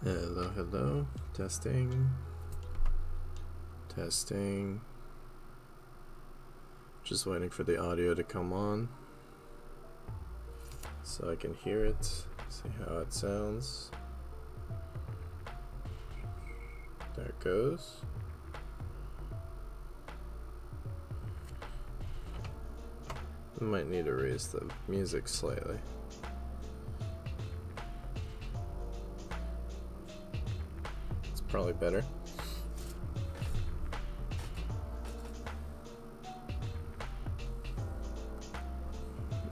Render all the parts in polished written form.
Hello, hello. Testing. Testing. Just waiting for the audio to come on so I can hear it, see how it sounds. There it goes. I might need to raise the music slightly. It's probably better.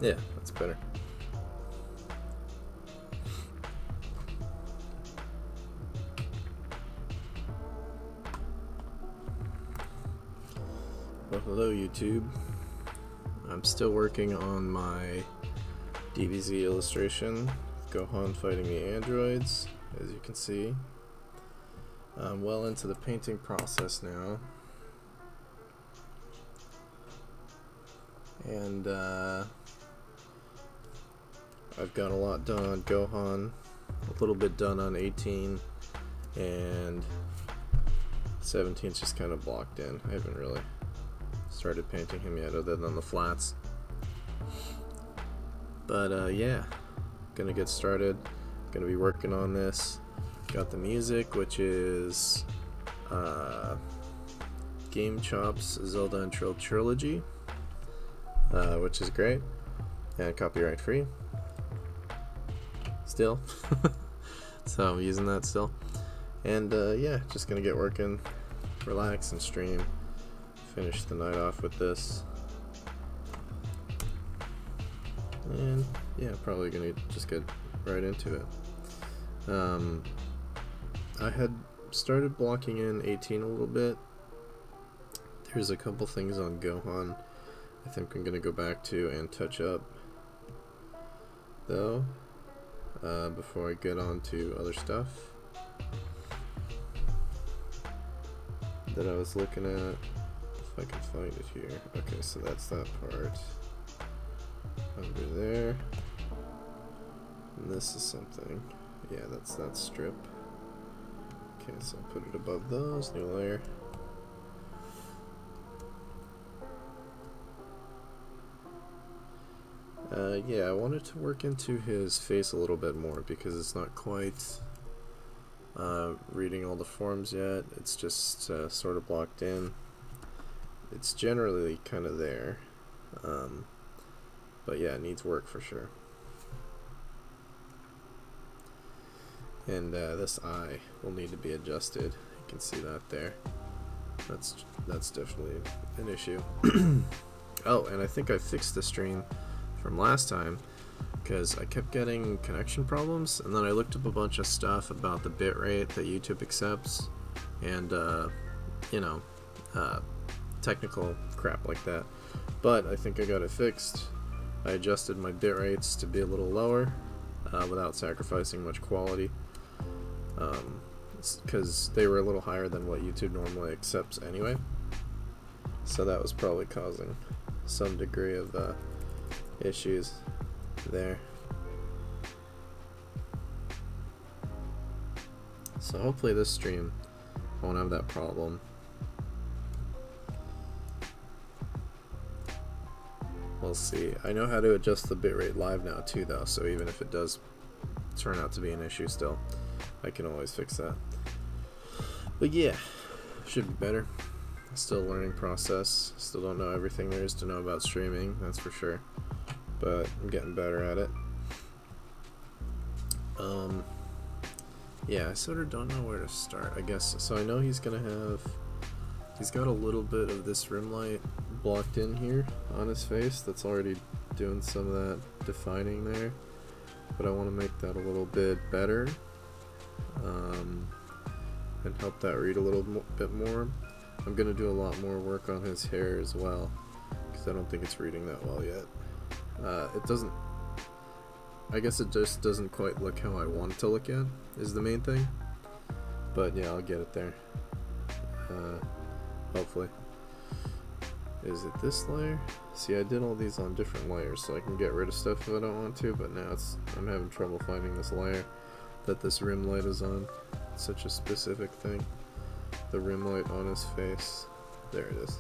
Yeah, that's better. Well, hello YouTube. I'm still working on my DBZ Illustration, Gohan fighting the androids, as you can see. I'm well into the painting process now. And I've got a lot done on Gohan, a little bit done on 18, and 17's just kind of blocked in. I haven't really started painting him yet other than the flats. But yeah, gonna get started. Gonna be working on this. Got the music, which is GameChops Zelda and trilogy, which is great and copyright free still. So I'm using that still, and yeah, just gonna get working, relax and stream, finish the night off with this, and yeah, probably gonna just get right into it. I had started blocking in 18 a little bit. There's a couple things on Gohan I think I'm gonna go back to and touch up though, before I get on to other stuff that I was looking at. If I can find it here. Okay, so that's that part under there, and this is something. Yeah, that's that strip. Okay, so I'll put it above those, new layer. Yeah, I wanted to work into his face a little bit more because it's not quite reading all the forms yet. It's just sort of blocked in. It's generally kind of there, but yeah, it needs work for sure. And this eye will need to be adjusted. You can see that there. That's definitely an issue. Oh, and I think I fixed the stream from last time because I kept getting connection problems, and then I looked up a bunch of stuff about the bitrate that YouTube accepts, and you know, technical crap like that. But I think I got it fixed. I adjusted my bit rates to be a little lower without sacrificing much quality, because they were a little higher than what YouTube normally accepts anyway, so that was probably causing some degree of issues there. So hopefully this stream won't have that problem. We'll see. I know how to adjust the bitrate live now too though, so even if it does turn out to be an issue still, I can always fix that. But yeah, should be better. Still a learning process. Still don't know everything there is to know about streaming, that's for sure. But I'm getting better at it. Yeah, I sort of don't know where to start, I guess. So I know he's got a little bit of this rim light blocked in here on his face that's already doing some of that defining there, but I want to make that a little bit better, and help that read a little bit more. I'm gonna do a lot more work on his hair as well, because I don't think it's reading that well yet. It doesn't, I guess it just doesn't quite look how I want it to look at, is the main thing. But yeah, I'll get it there. Hopefully. Is it this layer? See, I did all these on different layers so I can get rid of stuff if I don't want to, but now I'm having trouble finding this layer. that this rim light is on. It's such a specific thing. The rim light on his face. There it is.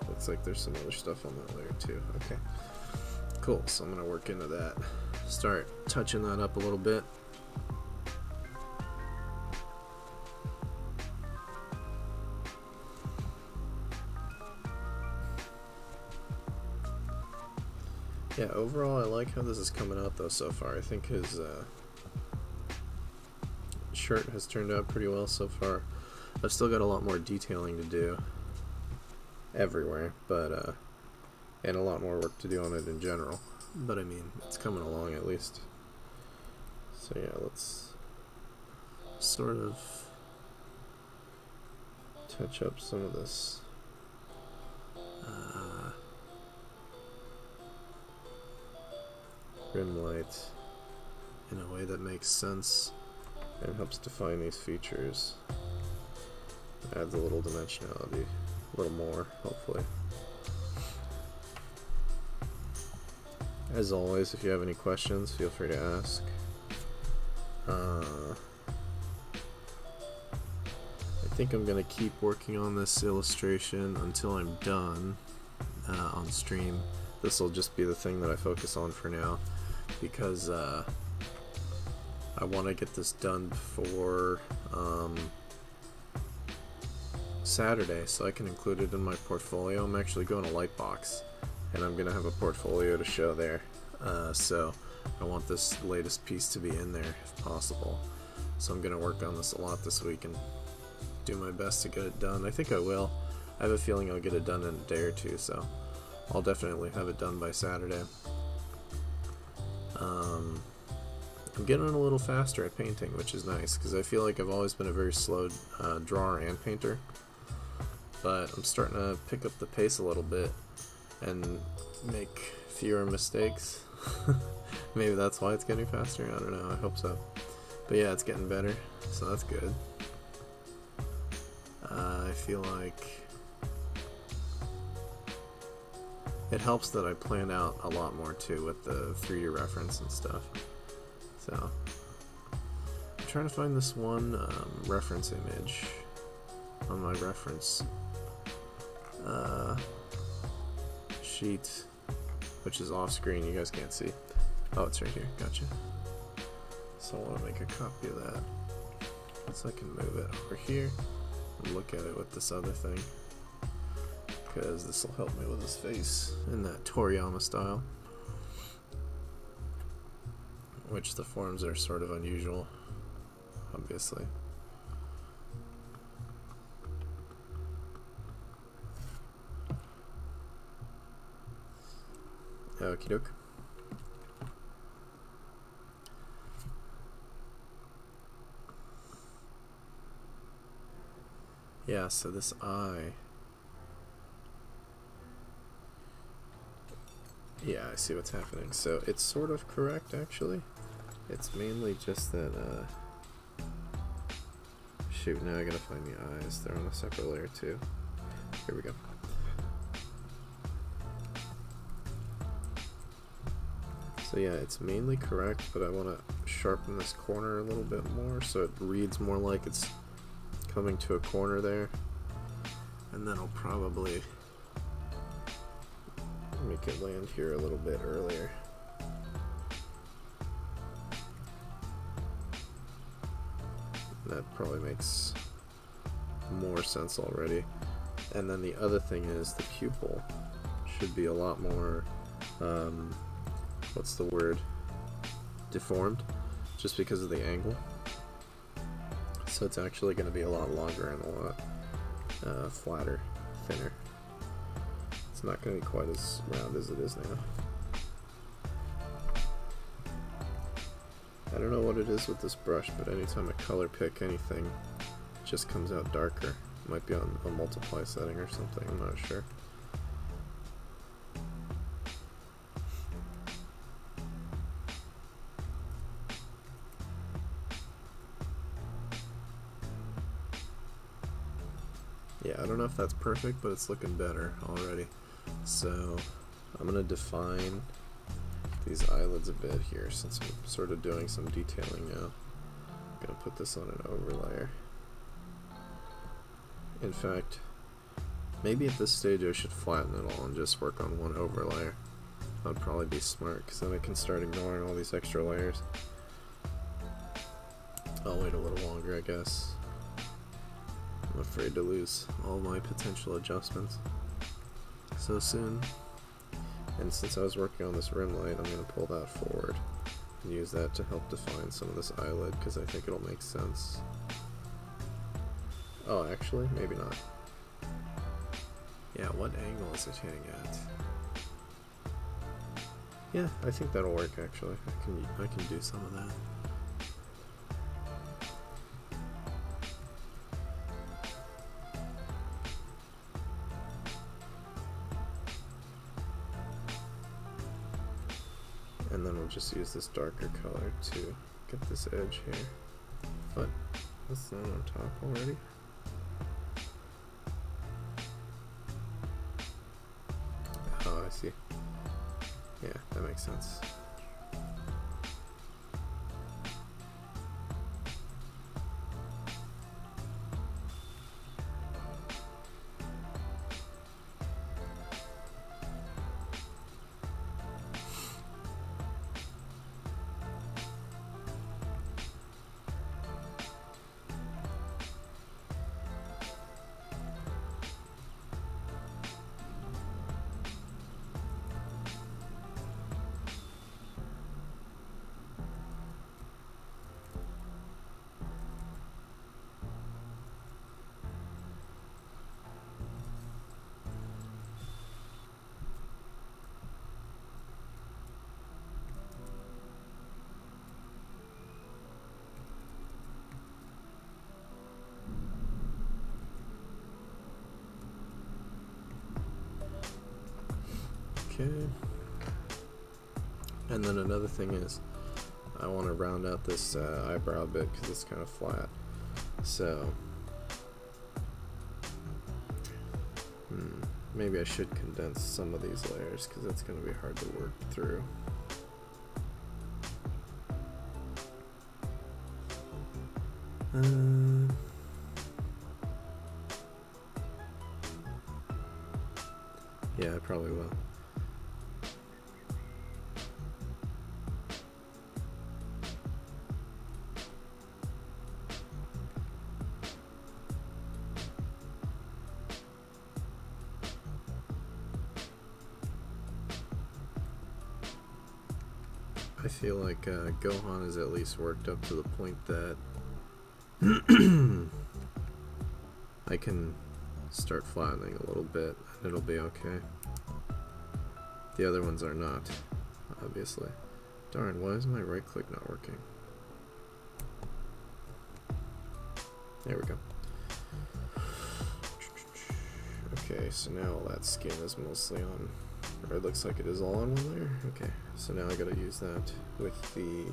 Looks like there's some other stuff on that layer too. Okay. Cool, so I'm gonna work into that. Start touching that up a little bit. Yeah, overall I like how this is coming out though so far. I think his shirt has turned out pretty well so far. I've still got a lot more detailing to do everywhere, but and a lot more work to do on it in general. But I mean, it's coming along at least. So yeah, let's sort of touch up some of this rim light in a way that makes sense and helps define these features. Adds a little dimensionality, a little more, hopefully. As always, if you have any questions, feel free to ask. I think I'm gonna keep working on this illustration until I'm done on stream. This will just be the thing that I focus on for now, because I want to get this done before Saturday so I can include it in my portfolio. I'm actually going to Lightbox and I'm gonna have a portfolio to show there, so I want this latest piece to be in there if possible. So I'm gonna work on this a lot this week and do my best to get it done. I think I will. I have a feeling I'll get it done in a day or two, so I'll definitely have it done by Saturday. I'm getting a little faster at painting, which is nice, because I feel like I've always been a very slow drawer and painter, but I'm starting to pick up the pace a little bit and make fewer mistakes. Maybe that's why it's getting faster, I don't know, I hope so. But yeah, it's getting better, so that's good. I feel like it helps that I planned out a lot more too with the 3D reference and stuff. So I'm trying to find this one reference image on my reference sheet, which is off screen, you guys can't see. Oh, it's right here, gotcha. So I want to make a copy of that so I can move it over here and look at it with this other thing, because this will help me with his face in that Toriyama style, which the forms are sort of unusual, obviously. Okie doke. Yeah, so this eye. Yeah, I see what's happening. So it's sort of correct, actually. It's mainly just that, shoot, now I gotta find the eyes. They're on a separate layer too. Here we go. So yeah, it's mainly correct, but I want to sharpen this corner a little bit more so it reads more like it's coming to a corner there. And then I'll probably make it land here a little bit earlier. That probably makes more sense already. And then the other thing is the pupil should be a lot more, what's the word, deformed, just because of the angle. So it's actually going to be a lot longer and a lot flatter, thinner. It's not going to be quite as round as it is now. I don't know what it is with this brush, but anytime I color pick anything, it just comes out darker. It might be on a multiply setting or something, I'm not sure. Yeah, I don't know if that's perfect, but it's looking better already. So I'm going to define these eyelids a bit here, since I'm sort of doing some detailing now. gonna put this on an overlayer. In fact, maybe at this stage I should flatten it all and just work on one overlayer. That'd probably be smart, because then I can start ignoring all these extra layers. I'll wait a little longer, I guess. I'm afraid to lose all my potential adjustments so soon. And since I was working on this rim light, I'm going to pull that forward and use that to help define some of this eyelid, because I think it'll make sense. Oh, actually, maybe not. Yeah, what angle is it hitting at? Yeah, I think that'll work actually. I can do some of that. And then we'll just use this darker color to get this edge here. But that's not on top already. Oh, I see. Yeah, that makes sense. Okay. And then another thing is, I want to round out this eyebrow bit because it's kind of flat. So, maybe I should condense some of these layers because it's going to be hard to work through. Yeah, I probably will. I feel like Gohan is at least worked up to the point that I can start flattening a little bit and it'll be okay. The other ones are not, obviously. Darn, why is my right click not working? There we go. Okay, so now all that skin is mostly on, or it looks like it is all on one layer. Okay, so now I gotta use that with the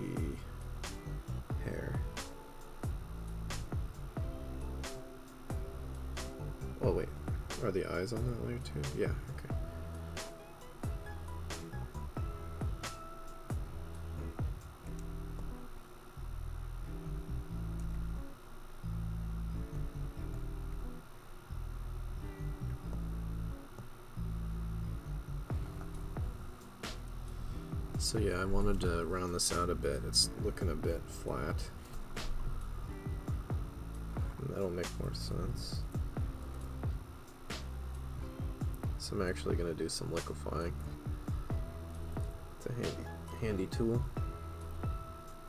hair. Oh wait, are the eyes on that layer too? Yeah, okay. So yeah, I wanted to round this out a bit. It's looking a bit flat. And that'll make more sense. So I'm actually going to do some liquefying. It's a handy tool.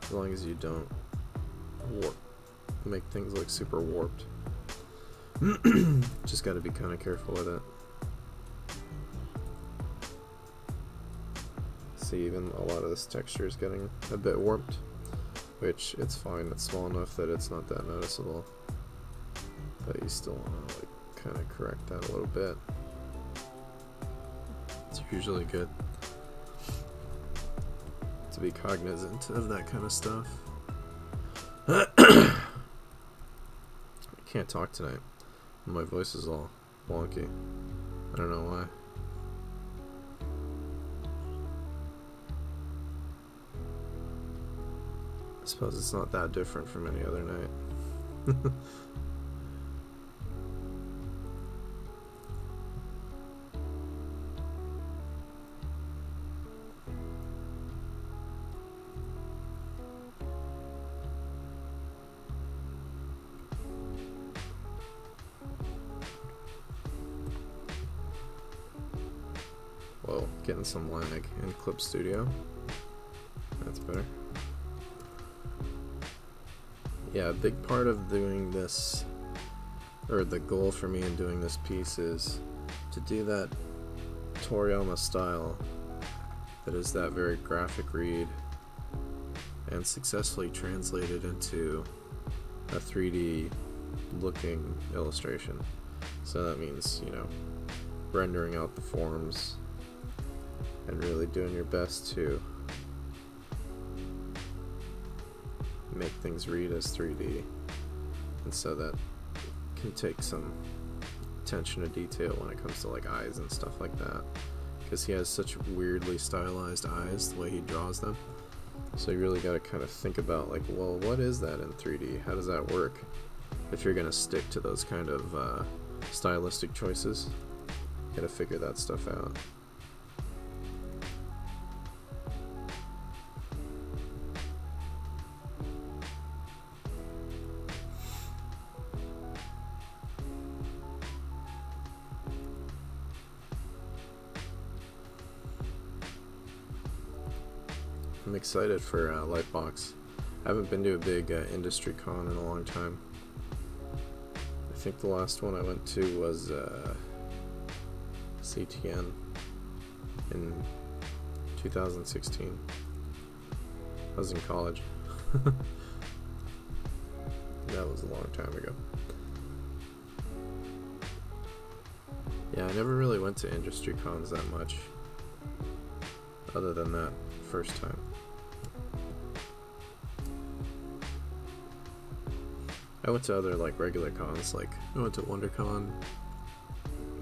As long as you don't make things look super warped. Just got to be kind of careful with it. See, even a lot of this texture is getting a bit warped, which it's fine. It's small enough that it's not that noticeable, but you still want to like kind of correct that a little bit. It's usually good to be cognizant of that kind of stuff. I can't talk tonight. My voice is all wonky. I don't know why. suppose it's not that different from any other night. Whoa, getting some lag in Clip Studio. That's better. Yeah, a big part of doing this, or the goal for me in doing this piece, is to do that Toriyama style that is that very graphic read and successfully translate it into a 3D looking illustration. So that means, you know, rendering out the forms and really doing your best to make things read as 3D, and so that can take some attention to detail when it comes to like eyes and stuff like that, because he has such weirdly stylized eyes the way he draws them. So you really got to kind of think about like, well, what is that in 3D? How does that work? If you're gonna stick to those kind of stylistic choices, you gotta figure that stuff out. I'm excited for Lightbox. I haven't been to a big industry con in a long time. I think the last one I went to was CTN in 2016. I was in college. That was a long time ago. Yeah, I never really went to industry cons that much, other than that first time. I went to other like regular cons, like I went to WonderCon,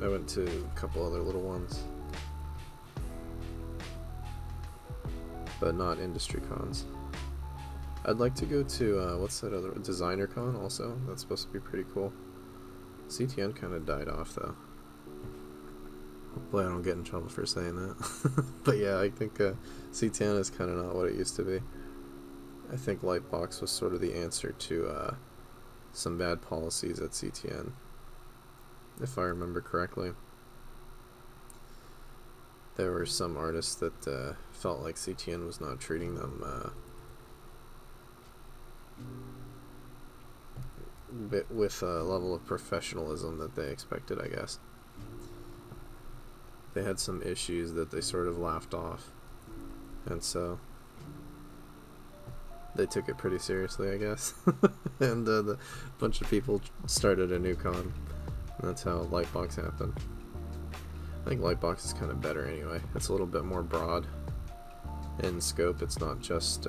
I went to a couple other little ones, but not industry cons. I'd like to go to, what's that other, Designer Con also, that's supposed to be pretty cool. CTN kind of died off though. Hopefully I don't get in trouble for saying that. But yeah, I think CTN is kind of not what it used to be. I think Lightbox was sort of the answer to some bad policies at CTN, if I remember correctly. There were some artists that felt like CTN was not treating them with a level of professionalism that they expected, I guess. They had some issues that they sort of laughed off, and so they took it pretty seriously, I guess. And the bunch of people started a new con, and that's how Lightbox happened. I think Lightbox is kind of better anyway. It's a little bit more broad in scope. It's not just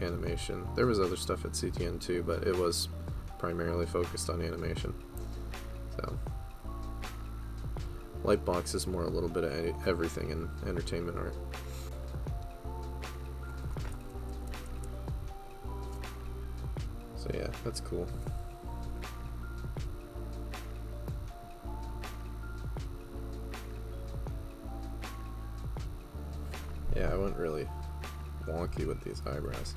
animation. There was other stuff at CTN too, but it was primarily focused on animation. So Lightbox is more a little bit of everything in entertainment art. So yeah, that's cool. Yeah, I went really wonky with these eyebrows.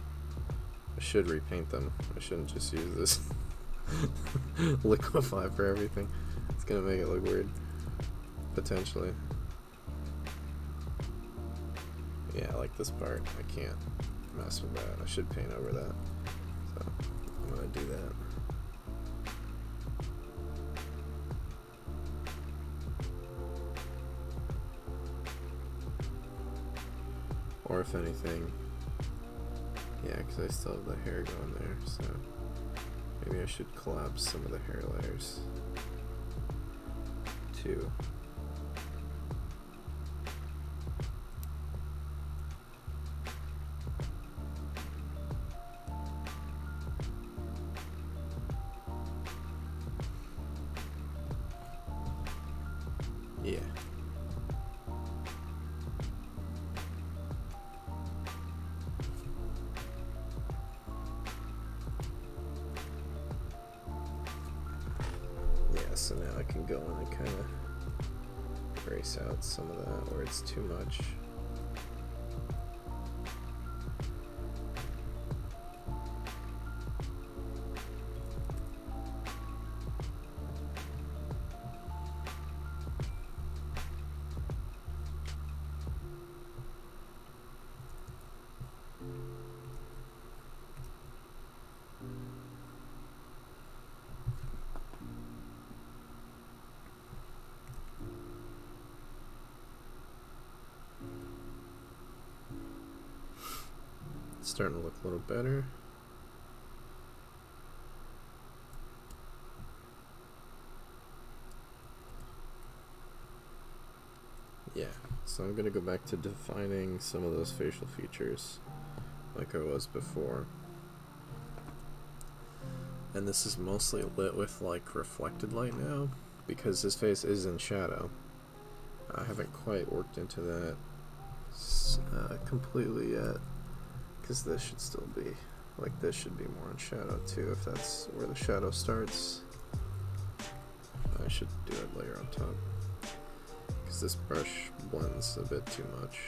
I should repaint them. I shouldn't just use this liquify for everything. It's gonna make it look weird. Potentially. Yeah, like this part, I can't mess with that. I should paint over that. So, I'm gonna do that. Or if anything, yeah, because I still have the hair going there, so maybe I should collapse some of the hair layers too. Yeah. So now I can go in and kind of erase out some of that where it's too much. Starting to look a little better. Yeah, so I'm gonna go back to defining some of those facial features like I was before. And this is mostly lit with like reflected light now because his face is in shadow. I haven't quite worked into that completely yet. Because this should still be, like this should be more in shadow too, if that's where the shadow starts. I should do it layer on top. Because this brush blends a bit too much.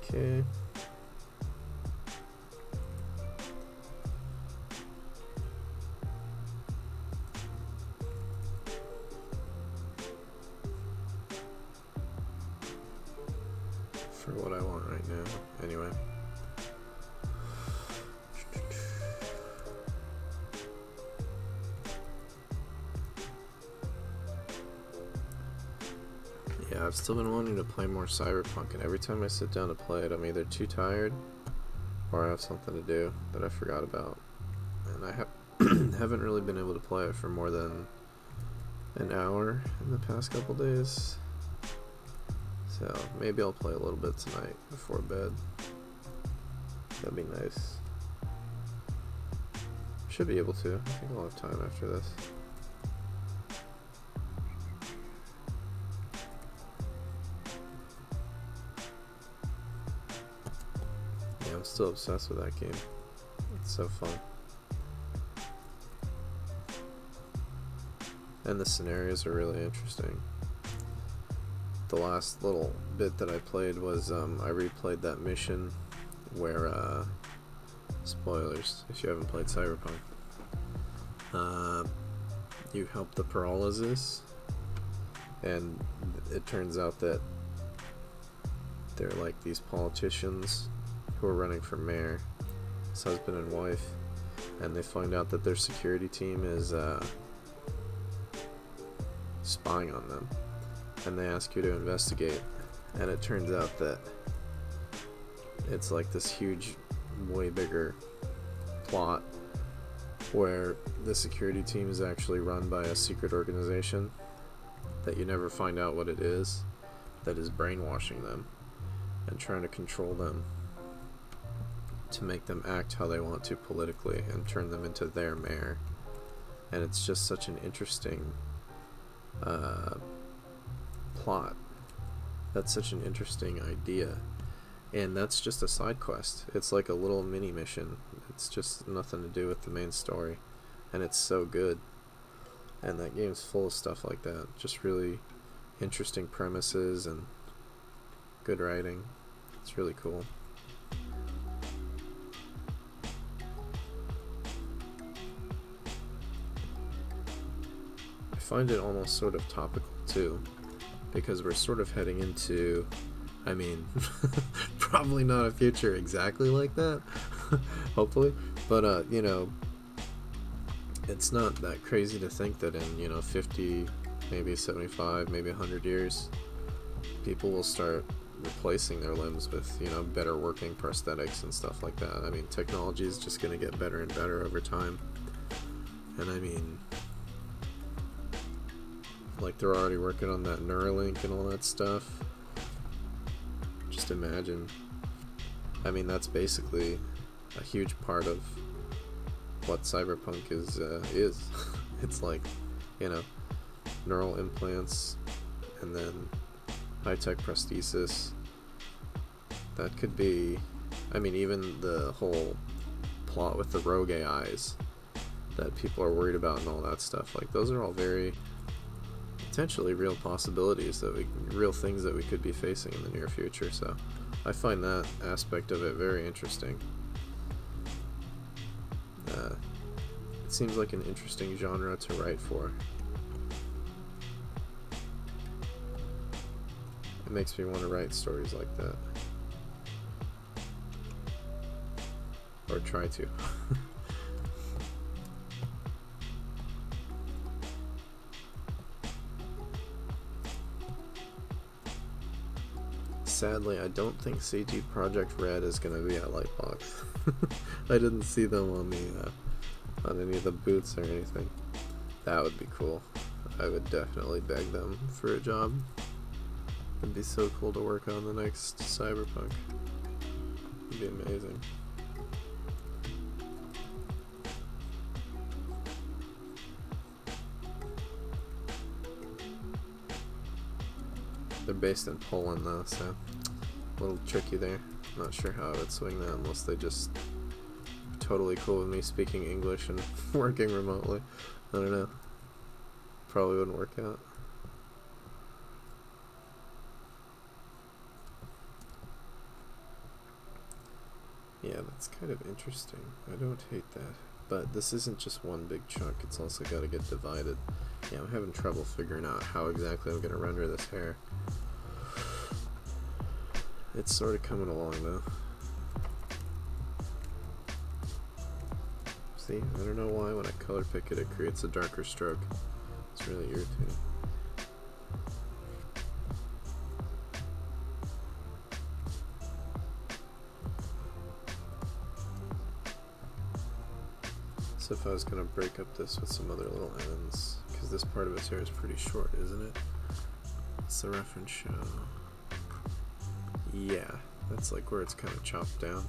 Okay. For what I want right now, anyway. Yeah, I've still been wanting to play more Cyberpunk, and every time I sit down to play it, I'm either too tired or I have something to do that I forgot about. And I haven't really been able to play it for more than an hour in the past couple days. So maybe I'll play a little bit tonight before bed. That'd be nice. Should be able to. I think I'll have time after this. Yeah, I'm still obsessed with that game. It's so fun. And the scenarios are really interesting. The last little bit that I played was I replayed that mission where spoilers if you haven't played Cyberpunk, you help the Peralezes, and it turns out that they're like these politicians who are running for mayor, his husband and wife, and they find out that their security team is spying on them. And they ask you to investigate, and it turns out that it's like this huge, way bigger plot where the security team is actually run by a secret organization that you never find out what it is, that is brainwashing them and trying to control them to make them act how they want to politically and turn them into their mayor. And it's just such an interesting plot. That's such an interesting idea, and that's just a side quest. It's like a little mini mission. It's just nothing to do with the main story, and it's so good. And that game's full of stuff like that, just really interesting premises and good writing. It's really cool. I find it almost sort of topical too, because we're sort of heading into, I mean, probably not a future exactly like that, hopefully, but you know, it's not that crazy to think that in 50, maybe 75, maybe 100 years, people will start replacing their limbs with better working prosthetics and stuff like that. I mean, technology is just going to get better and better over time, and I mean, like, they're already working on that Neuralink and all that stuff. Just imagine. I mean, that's basically a huge part of what Cyberpunk is. It's like, neural implants and then high-tech prosthesis. That could be, I mean, even the whole plot with the rogue AIs that people are worried about and all that stuff. Like, those are all very potentially real possibilities, real things that we could be facing in the near future. So I find that aspect of it very interesting. It seems like an interesting genre to write for. It makes me want to write stories like that. Or try to. Sadly, I don't think CG Project Red is going to be at Lightbox. I didn't see them on the on any of the booths or anything. That would be cool. I would definitely beg them for a job. It'd be so cool to work on the next Cyberpunk. It'd be amazing. They're based in Poland though, so a little tricky there. Not sure how I would swing that unless they just totally cool with me speaking English and working remotely. I don't know. Probably wouldn't work out. Yeah, that's kind of interesting. I don't hate that. But this isn't just one big chunk, it's also got to get divided. Yeah, I'm having trouble figuring out how exactly I'm going to render this hair. It's sort of coming along though. See, I don't know why when I color pick it, it creates a darker stroke. It's really irritating. So if I was going to break up this with some other little ends, because this part of its hair is pretty short, isn't it? What's the reference show? Yeah, that's like where it's kind of chopped down.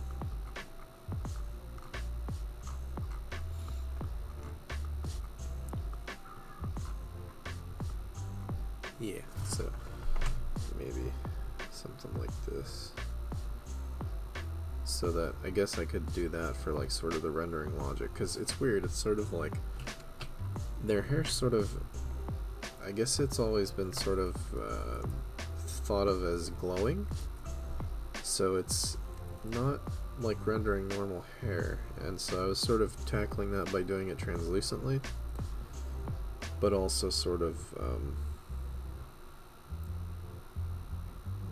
Yeah, so maybe something like this. So that, I guess I could do that for like sort of the rendering logic, because it's weird, it's sort of like, their hair sort of, I guess it's always been sort of thought of as glowing, so it's not like rendering normal hair, and so I was sort of tackling that by doing it translucently, but also sort of,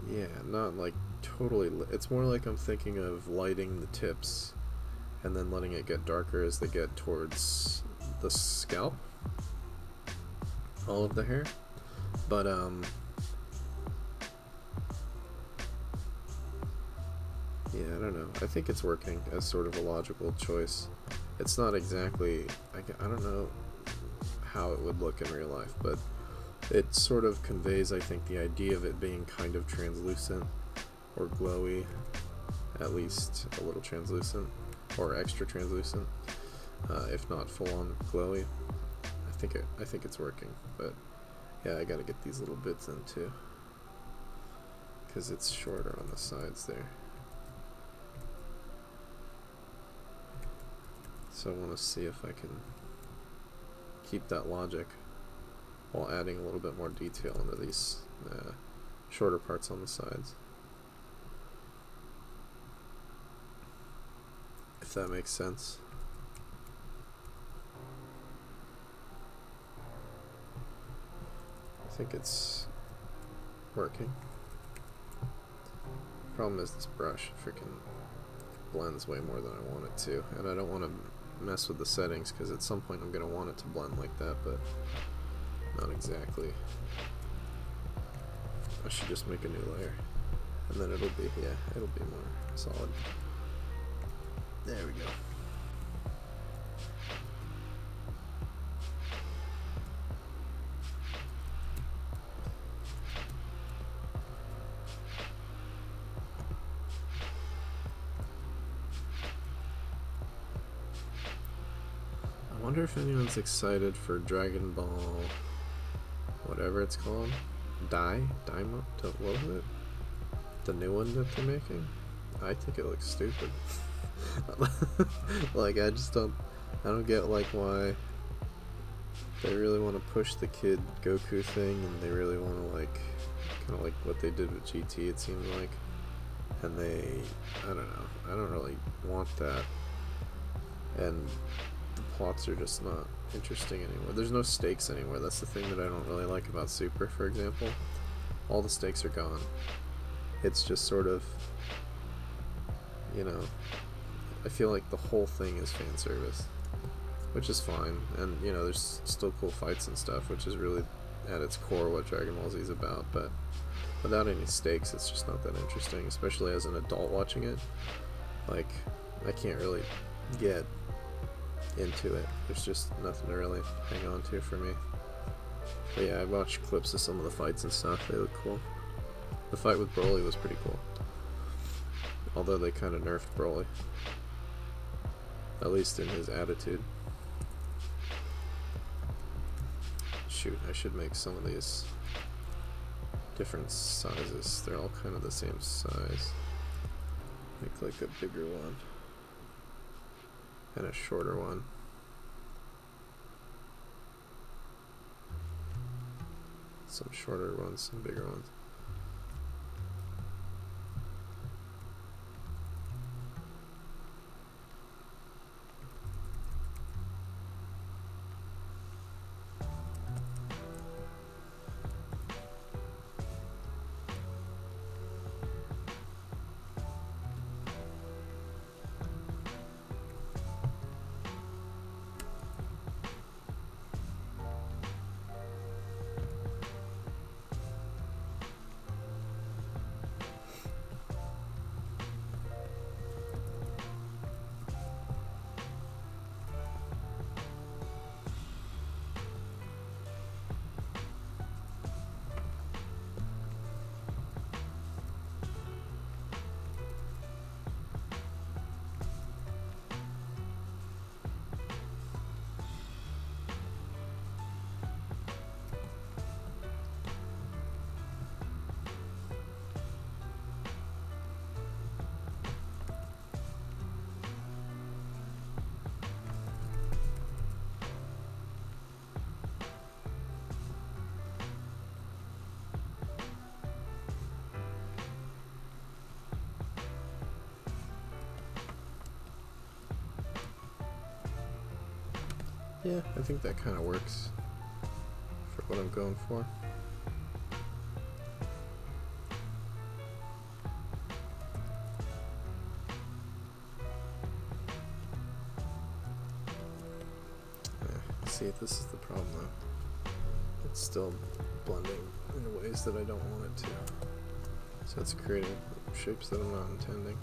yeah, not like totally it's more like I'm thinking of lighting the tips and then letting it get darker as they get towards the scalp, all of the hair. But yeah, I don't know, I think it's working as sort of a logical choice. It's not exactly, I don't know how it would look in real life, but it sort of conveys, I think, the idea of it being kind of translucent or glowy, at least a little translucent or extra translucent, if not full-on glowy. I think it's working, but yeah, I gotta get these little bits in too, because it's shorter on the sides there. So I want to see if I can keep that logic while adding a little bit more detail into these shorter parts on the sides. If that makes sense. I think it's working. Problem is this brush freaking blends way more than I want it to, and I don't want to mess with the settings because at some point I'm going to want it to blend like that, but not exactly. I should just make a new layer, and then it'll be, yeah, it'll be more solid. There we go. I wonder if anyone's excited for Dragon Ball, whatever it's called, Daima, what was it? The new one that they're making? I think it looks stupid. Like, I just don't, I don't get like why they really want to push the Kid Goku thing, and they really want to like kind of like what they did with GT, it seems like. And I don't know, I don't really want that, and the plots are just not interesting anymore. There's no stakes anymore. That's the thing that I don't really like about Super, for example. All the stakes are gone. It's just sort of, you know, I feel like the whole thing is fan service, which is fine, and you know, there's still cool fights and stuff, which is really at its core what Dragon Ball Z is about, but without any stakes, it's just not that interesting, especially as an adult watching it. Like, I can't really get into it. There's just nothing to really hang on to for me. But yeah, I watched clips of some of the fights and stuff. They look cool. The fight with Broly was pretty cool, although they kind of nerfed Broly, at least in his attitude. Shoot, I should make some of these different sizes. They're all kind of the same size. Make like a bigger one and a shorter one. Some shorter ones, some bigger ones. Yeah, I think that kind of works for what I'm going for. See, this is the problem though. It's still blending in ways that I don't want it to. So it's creating shapes that I'm not intending.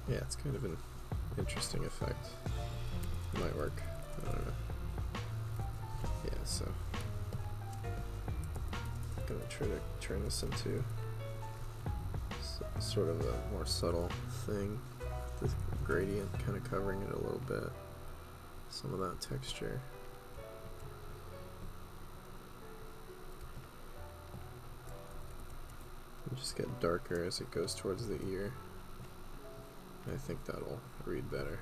Yeah, it's kind of an interesting effect. It might work. I don't know. Yeah, so I'm gonna try to turn this into sort of a more subtle thing. The gradient kind of covering it a little bit. Some of that texture. And just get darker as it goes towards the ear. I think that'll read better.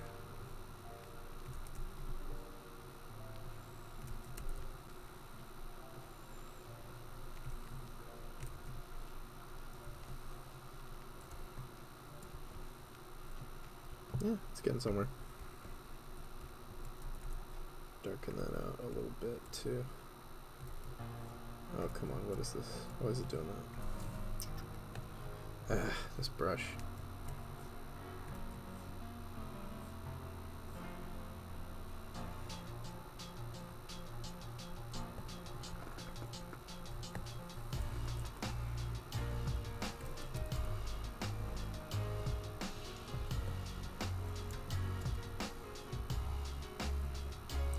Yeah, it's getting somewhere. Darken that out a little bit too. Oh, come on, what is this? Why is it doing that? Ah, this brush.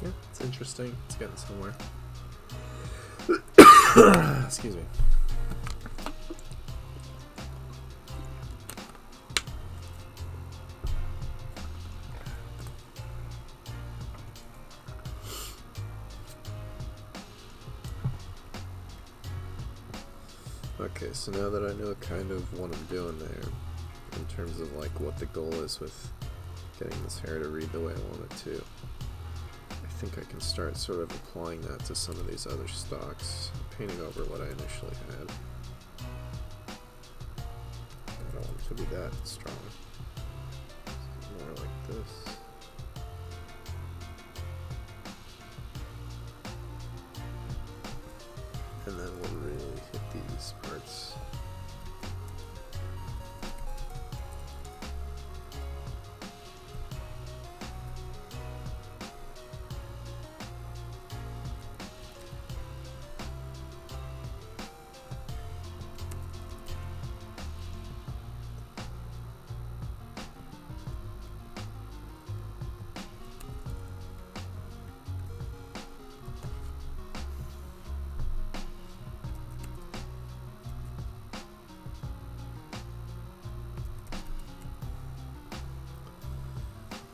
Yeah, it's interesting. It's getting somewhere. Excuse me. Okay, so now that I know kind of what I'm doing there, in terms of like what the goal is with getting this hair to read the way I want it to, I think I can start sort of applying that to some of these other stocks, painting over what I initially had. I don't want it to be that strong. More like this. And then we'll really hit these parts.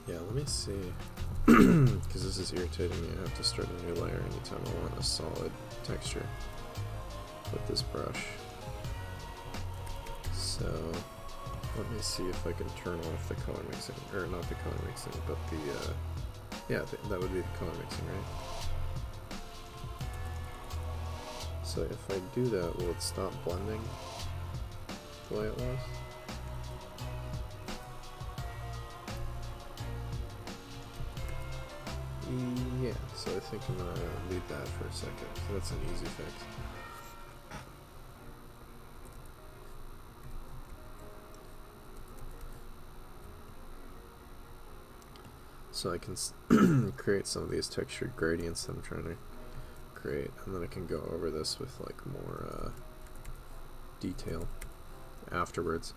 Yeah, let me see, because this is irritating me. I have to start a new layer anytime I want a solid texture with this brush. So let me see if I can turn off the color mixing, or not the color mixing, but the, yeah, that would be the color mixing, right? So if I do that, will it stop blending the way it was? Yeah, so I think I'm gonna leave that for a second. So that's an easy fix. So I can create some of these textured gradients that I'm trying to create, and then I can go over this with like more detail afterwards.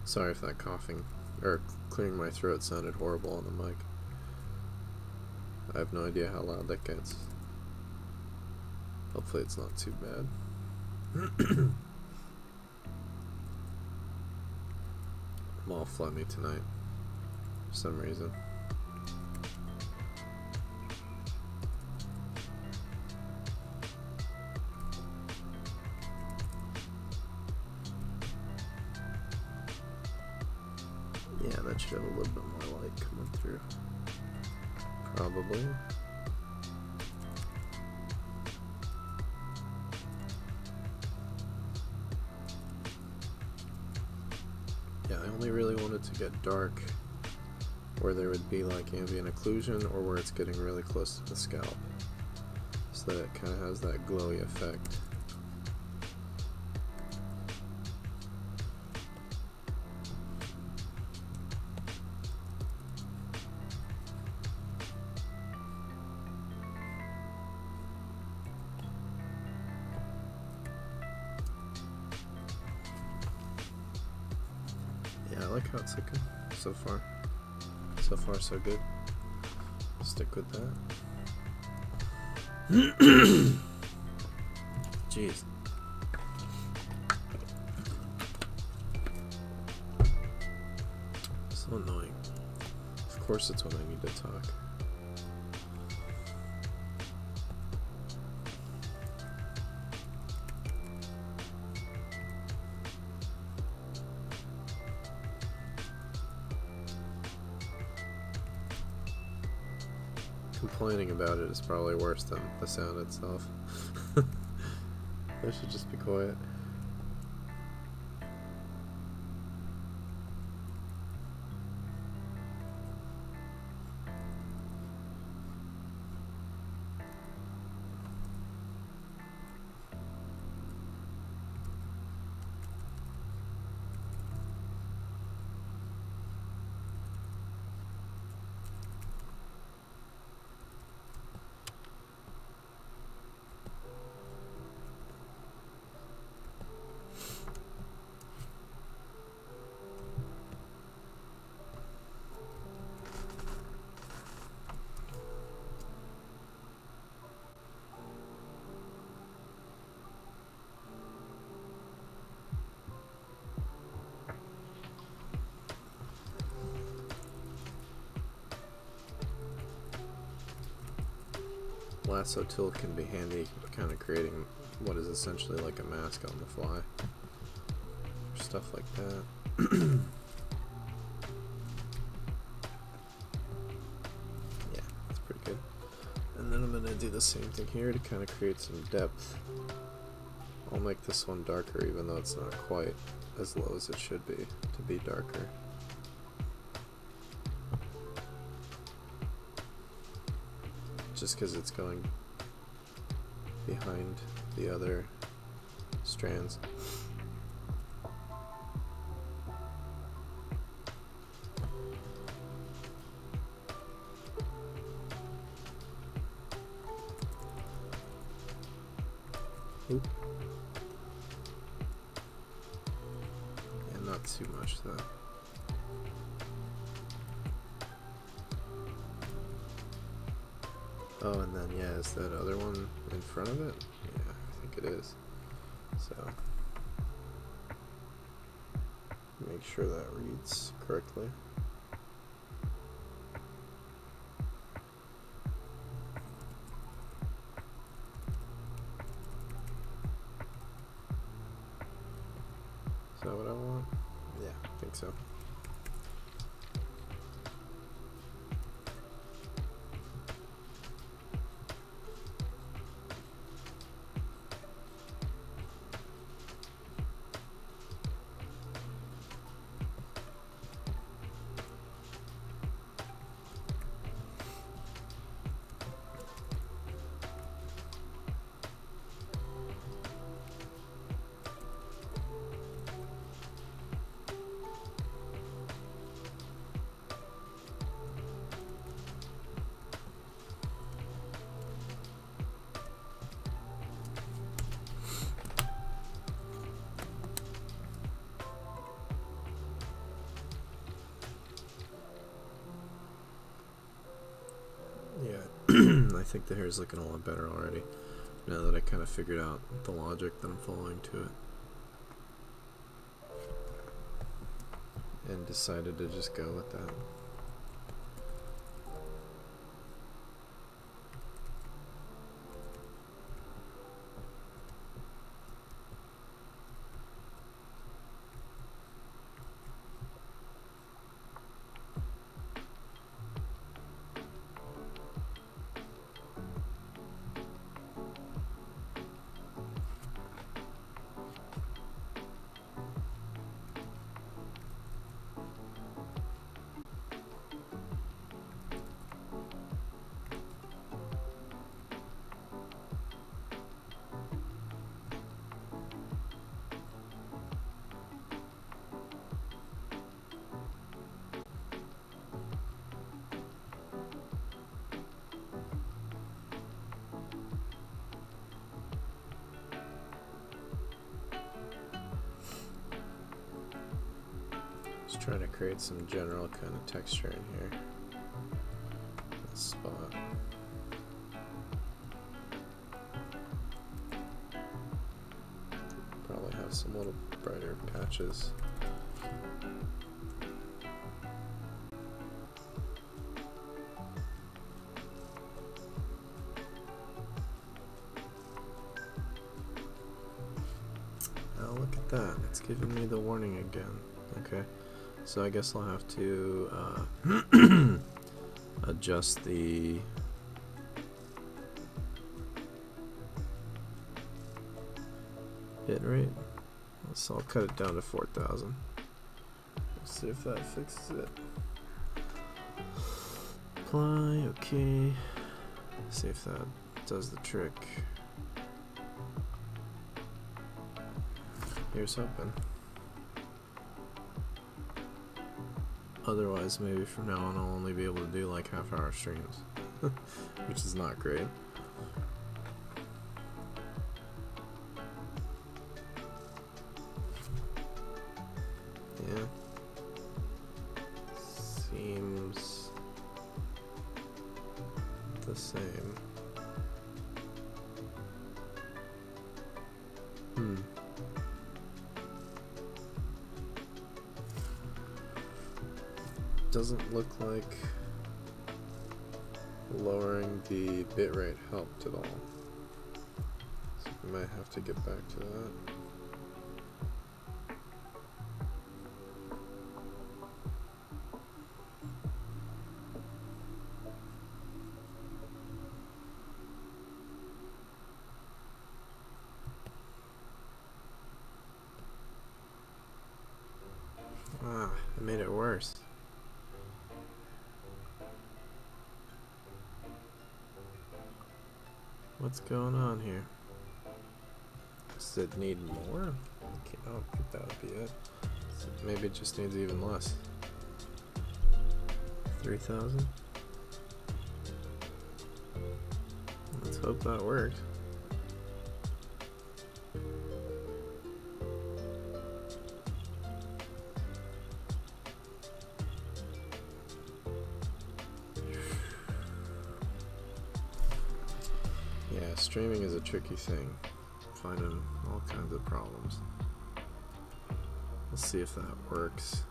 Sorry if that coughing or clearing my throat sounded horrible on the mic. I have no idea how loud that gets. Hopefully it's not too bad. I'm all phlegmy tonight for some reason. Yeah, that should have a little bit more light coming through. Probably. Yeah, I only really wanted to get dark where there would be like ambient occlusion or where it's getting really close to the scalp, so that it kind of has that glowy effect. Yeah, I like how it's looking so far. So far, so good. Stick with that. Jeez. So annoying. Of course it's when I need to talk. Complaining about it is probably worse than the sound itself. I should just be quiet. Lasso tool can be handy, kind of creating what is essentially like a mask on the fly. Stuff like that. Yeah, that's pretty good. And then I'm going to do the same thing here to kind of create some depth. I'll make this one darker even though it's not quite as low as it should be to be darker. Just because it's going behind the other strands. Oop. Yeah, not too much though. Oh, and then, yeah, is that other one in front of it? Yeah, I think it is. So, make sure that reads correctly. Is that what I want? Yeah, I think so. I think the hair is looking a lot better already, now that I kind of figured out the logic that I'm following to it. And decided to just go with that. Just trying to create some general kind of texture in here. This spot. Probably have some little brighter patches. Oh, look at that. It's giving me the warning again. Okay. So I guess I'll have to adjust the bitrate. So I'll cut it down to 4,000. Let's see if that fixes it. Apply, okay. See if that does the trick. Here's hoping. Otherwise, maybe from now on I'll only be able to do like half-hour streams, which is not great. Yeah. Seems the same. Doesn't look like lowering the bitrate helped at all. So we might have to get back to that. Ah, it made it worse. What's going on here? Does it need more? Okay, I don't think that would be it. So maybe it just needs even less. 3,000? Let's hope that works. Yeah, streaming is a tricky thing. Finding all kinds of problems. We'll see if that works.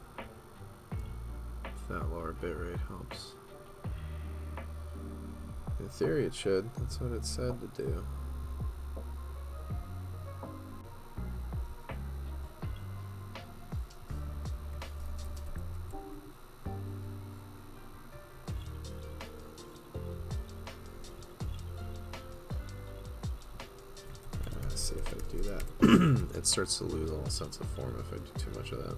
If that lower bitrate helps. In theory it should. That's what it said to do. See if I do that. It starts to lose all sense of form if I do too much of that.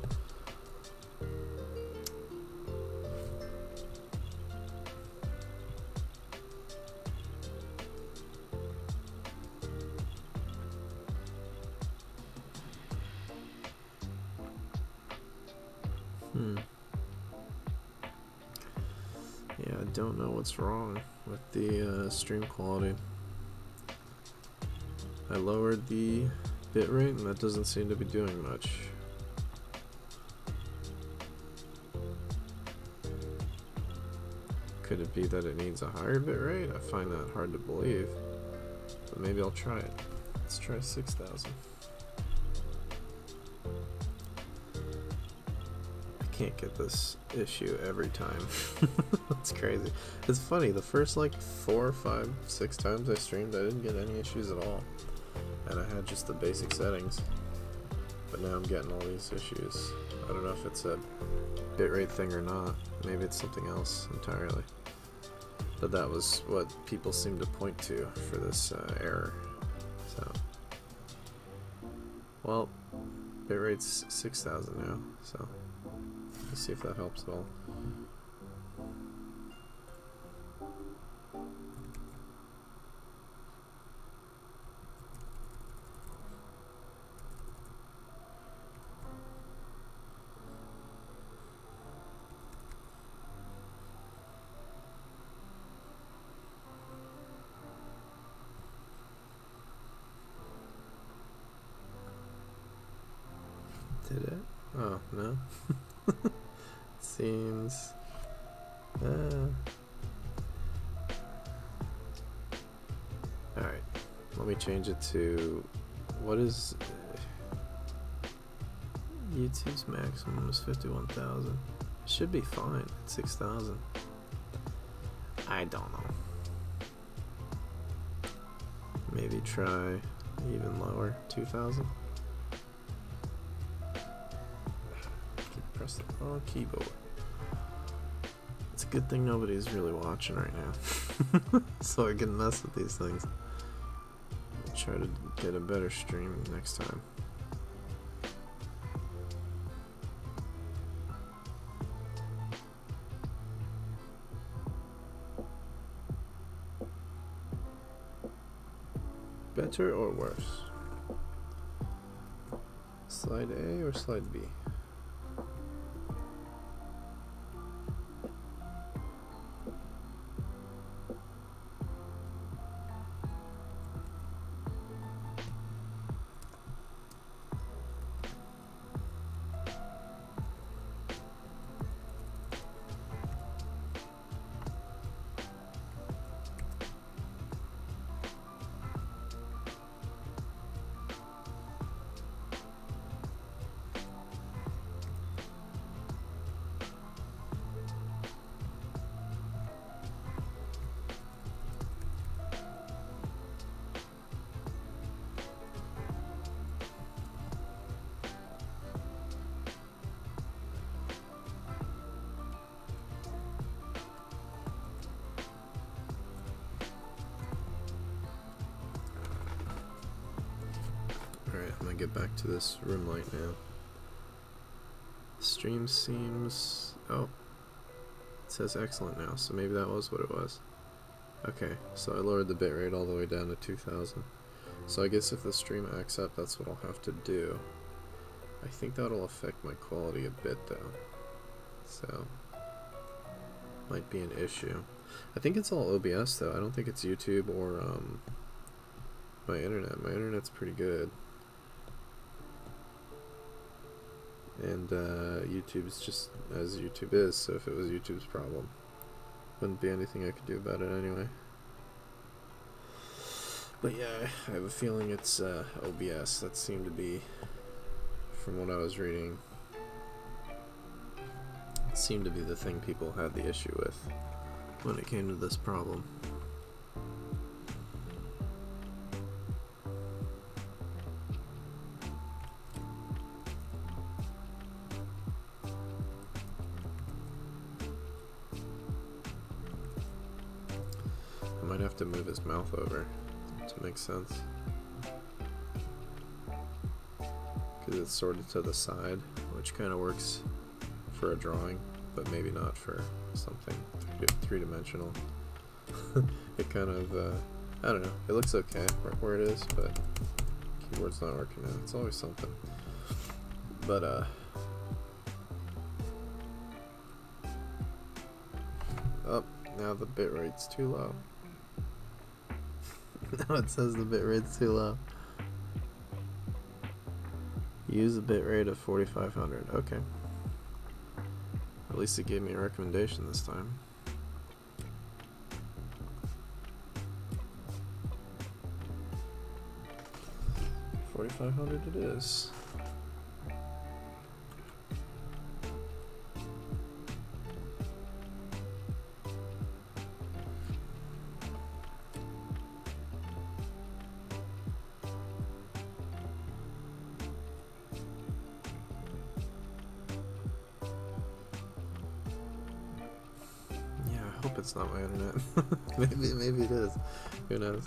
Yeah, I don't know what's wrong with the stream quality. I lowered the bitrate and that doesn't seem to be doing much. Could it be that it needs a higher bitrate? I find that hard to believe, but maybe I'll try it. Let's try 6,000. I can't get this issue every time. That's crazy. It's funny, the first like 4, 5, 6 times I streamed I didn't get any issues at all. And I had just the basic settings, but now I'm getting all these issues. I don't know if it's a bitrate thing or not. Maybe it's something else entirely. But that was what people seem to point to for this error. So, well, bitrate's 6,000 now. So, let's see if that helps at all. Did it? Oh, no. Seems... Alright, let me change it to... What is... YouTube's maximum is 51,000. It should be fine at 6,000. I don't know. Maybe try even lower, 2,000. Press the wrong keyboard. It's a good thing nobody's really watching right now, so I can mess with these things. try to get a better stream next time. Better or worse? Slide A or slide B? Alright, I'm gonna get back to this room light now. Stream seems... oh. It says excellent now, so maybe that was what it was. Okay, so I lowered the bitrate all the way down to 2000. So I guess if the stream acts up, that's what I'll have to do. I think that'll affect my quality a bit though. So... might be an issue. I think it's all OBS though. I don't think it's YouTube or my internet. My internet's pretty good. And YouTube's just as YouTube is, so if it was YouTube's problem, wouldn't be anything I could do about it anyway. But yeah, I have a feeling it's OBS. That seemed to be, from what I was reading, seemed to be the thing people had the issue with when it came to this problem. I might have to move his mouth over to make sense, because it's sort of to the side, which kind of works for a drawing, but maybe not for something three-dimensional. It kind of, I don't know, it looks okay where it is, but keyboard's not working out. It's always something. But, oh, now the bitrate's too low. Now it says the bitrate's too low. Use a bitrate of 4500. Okay. At least it gave me a recommendation this time. 4500 it is. I hope it's not my internet. maybe it is. Who knows?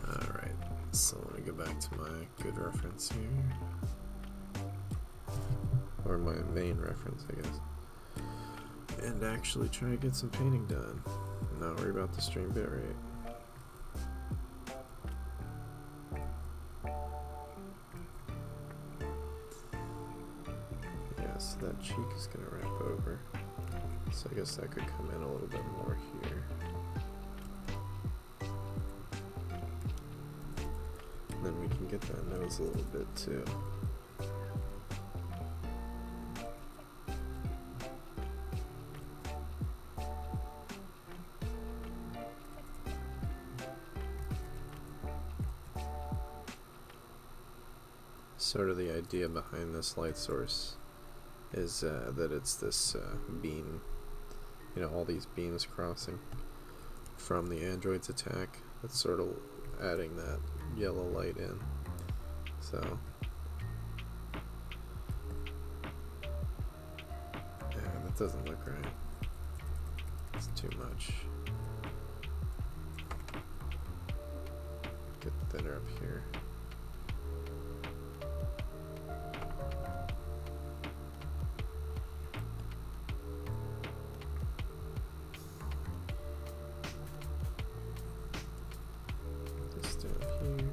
Alright, so let me go back to my good reference here. Or my main reference, I guess. And actually try to get some painting done. Not worry about the stream bitrate. So that cheek is going to wrap over, so I guess that could come in a little bit more here. And then we can get that nose a little bit too. Sort of the idea behind this light source is that it's this beam, you know, all these beams crossing from the android's attack. That's sort of adding that yellow light in. So, yeah, that doesn't look right. It's too much. thinner up here. This down here.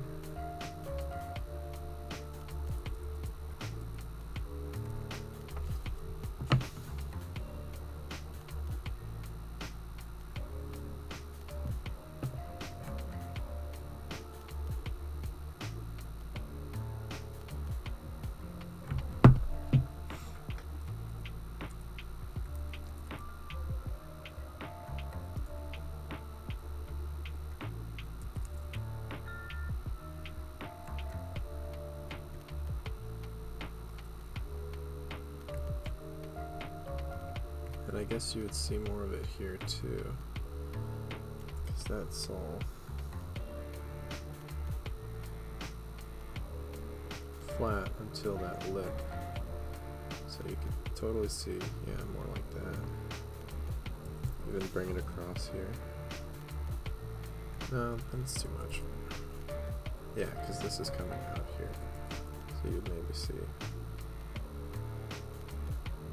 And I guess you would see more of it here too, because that's all flat until that lip. So you could totally see, yeah, more like that. Even bring it across here. No, that's too much. Yeah, because this is coming out here. So you'd maybe see.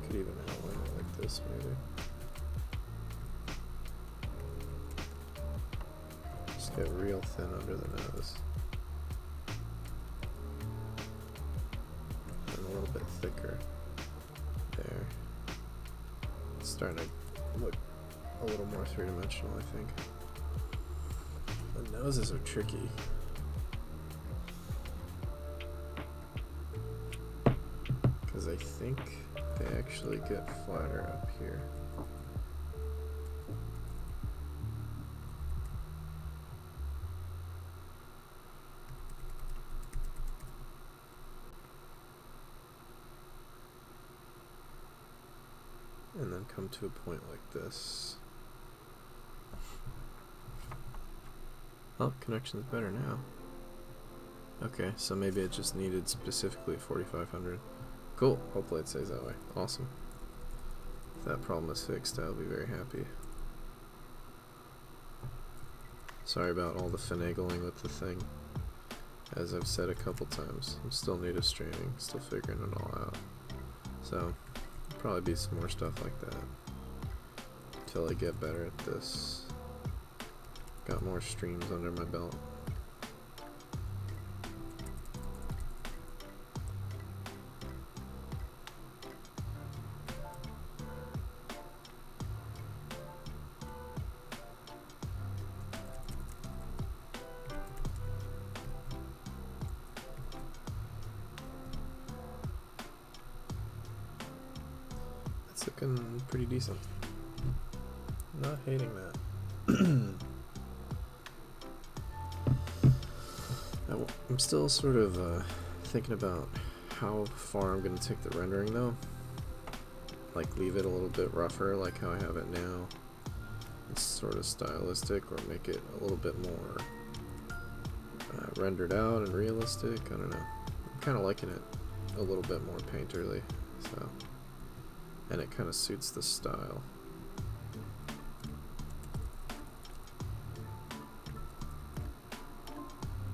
Could even outline it like this, maybe. Just get real thin under the nose. And a little bit thicker there. It's starting to look a little more three-dimensional, I think. The noses are tricky. Because I think they actually get flatter up here. And then come to a point like this. Oh, connection's better now. Okay, so maybe it just needed specifically 4500. Cool, hopefully it stays that way. Awesome. If that problem is fixed, I'll be very happy. Sorry about all the finagling with the thing. As I've said a couple times, I'm still new to streaming, still figuring it all out. So, there'll probably be some more stuff like that until I get better at this. Got more streams under my belt. It's looking pretty decent. I'm not hating that. I'm still sort of thinking about how far I'm going to take the rendering though. Like leave it a little bit rougher like how I have it now. It's sort of stylistic, or make it a little bit more rendered out and realistic. I don't know. I'm kind of liking it a little bit more painterly. So, and it kind of suits the style.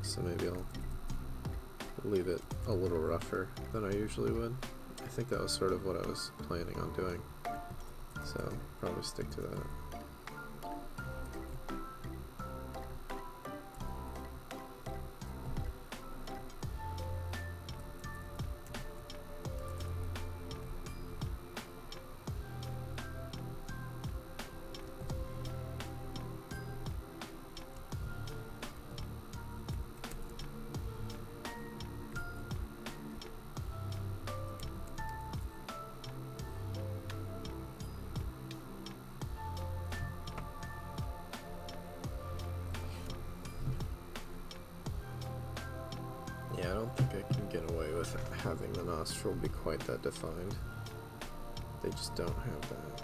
So maybe I'll leave it a little rougher than I usually would. I think that was sort of what I was planning on doing. So probably stick to that. Yeah, I don't think I can get away with having the nostril be quite that defined. They just don't have that.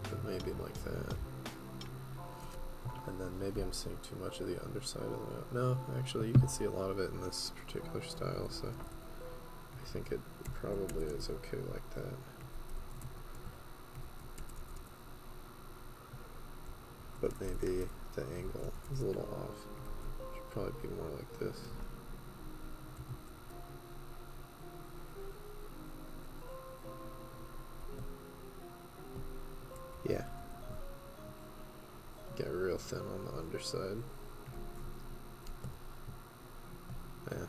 But maybe like that. And then maybe I'm seeing too much of the underside of the mouth. No, actually you can see a lot of it in this particular style, so I think it probably is okay like that. but maybe the angle is a little off. Should probably be more like this. Yeah. Get real thin on the underside.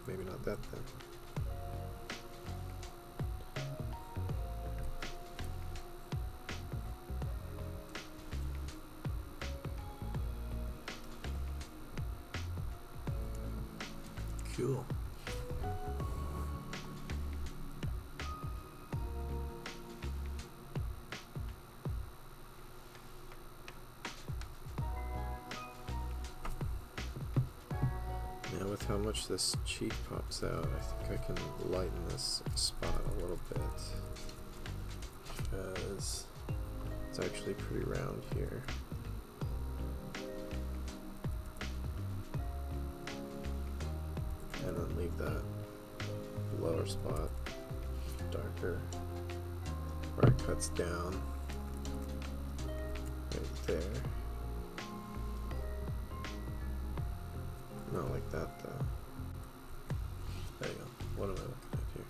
Maybe not that thin. Cool. Now with how much this cheek pops out, I think I can lighten this spot a little bit, because it's actually pretty round here. And then leave that lower spot darker, where it cuts down right there. Not like that though. There you go. What am I looking at here?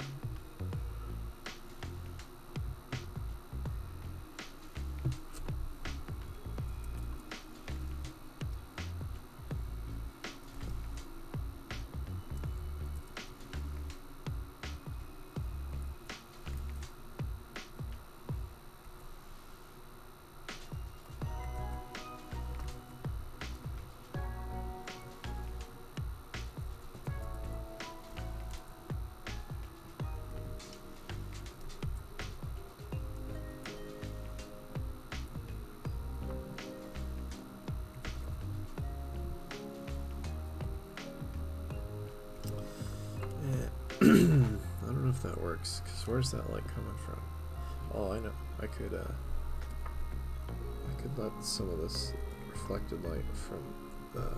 I don't know if that works, because where's that light coming from? Oh, I know. I could let some of this reflected light from the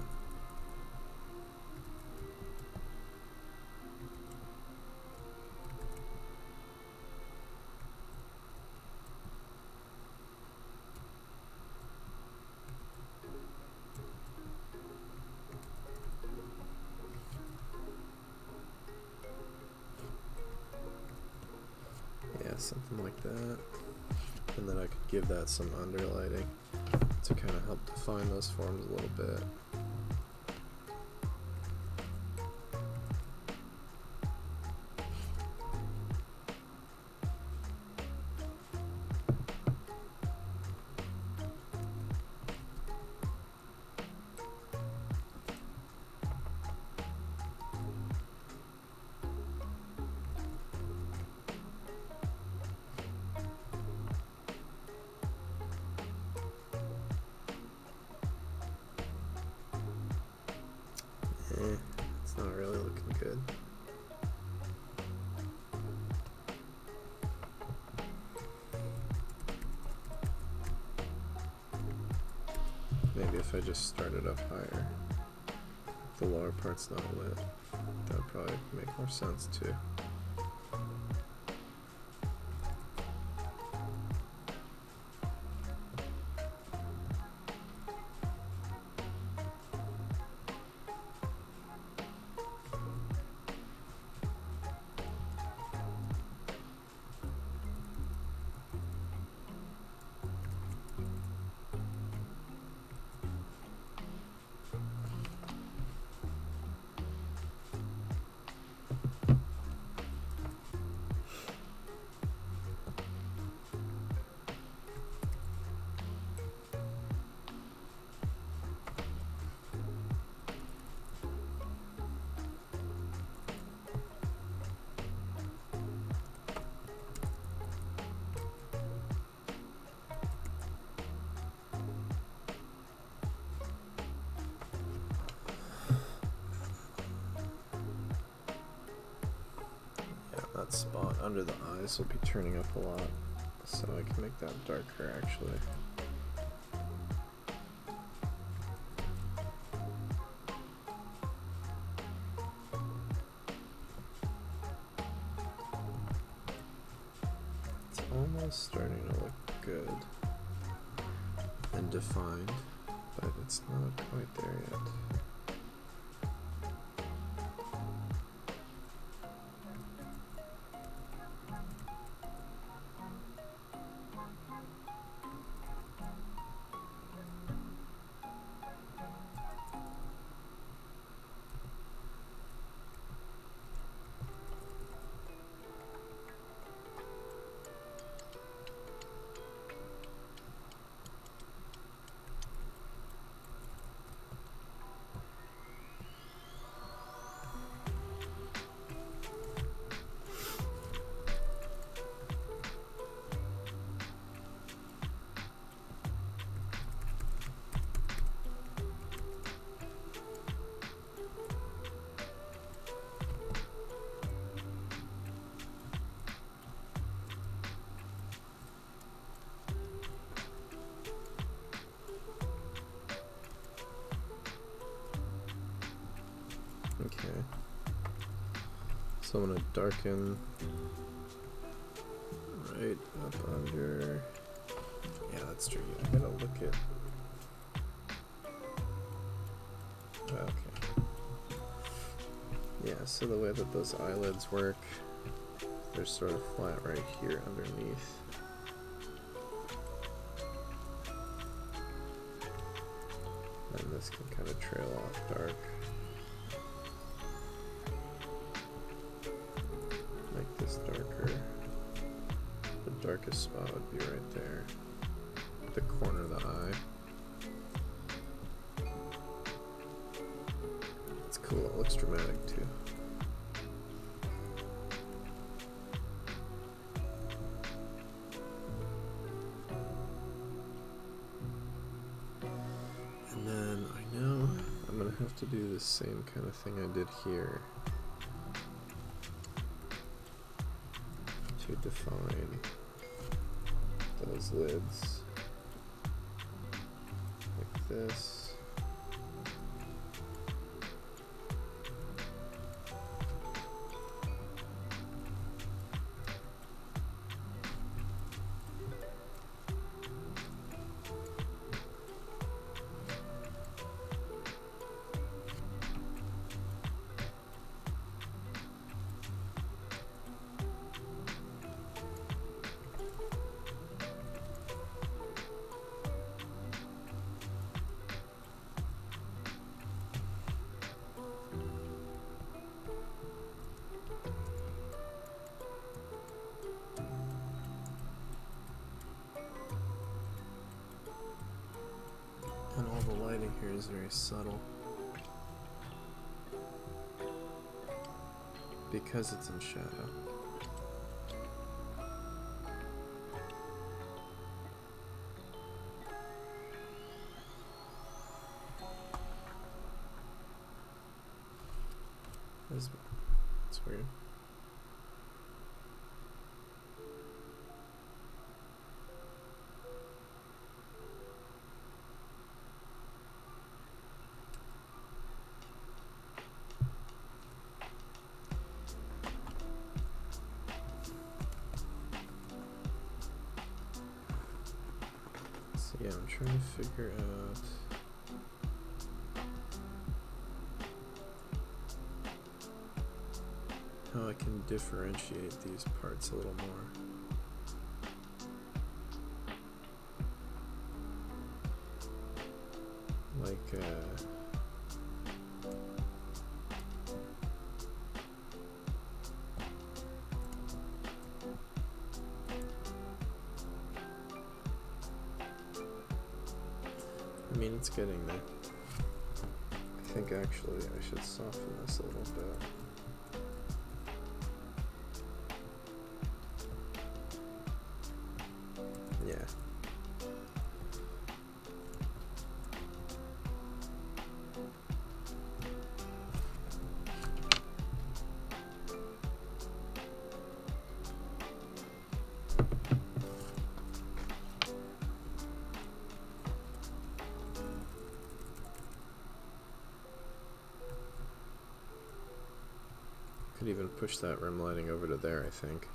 something like that, and then I could give that some underlighting to kind of help define those forms a little bit. It's not really looking good. Maybe if I just started up higher, the lower part's not lit, that would probably make more sense too. That spot under the eyes will be turning up a lot, so I can make that darker actually. It's almost starting to look good and defined, but It's not quite there yet. Okay, so I'm gonna darken right up under. Yeah, that's true. I gotta look at. Okay. Yeah, so the way that those eyelids work, they're sort of flat right here underneath. And this can kind of trail off dark. Make this darker. The darkest spot would be right there, the corner of the eye. It's cool, it looks dramatic too. And then I know I'm gonna have to do the same kind of thing I did here to define those lids, like this. And all the lighting here is very subtle because it's in shadow. That's weird. Yeah, I'm trying to figure out how I can differentiate these parts a little more. Like, I mean, it's getting there. I think actually I should soften this a little bit. Yeah. Could even push that rim lighting over to there, I think.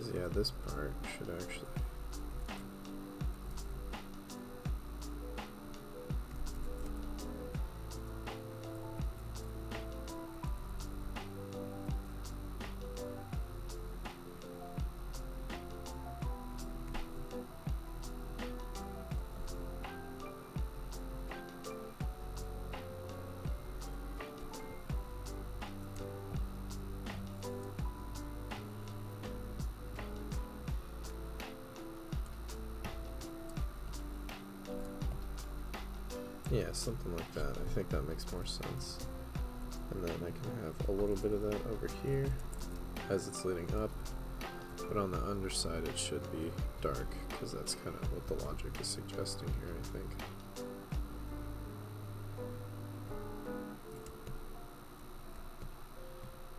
Because yeah, this part should actually... Yeah, something like that. I think that makes more sense. And then I can have a little bit of that over here as it's leading up, but on the underside it should be dark, because that's kind of what the logic is suggesting here, I think.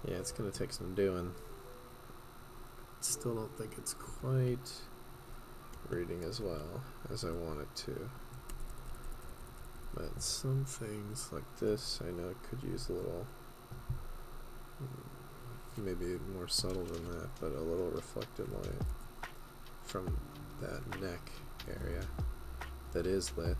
Yeah, it's going to take some doing. Still don't think it's quite reading as well as I want it to. But some things like this, I know could use a little, maybe more subtle than that, but a little reflected light from that neck area that is lit.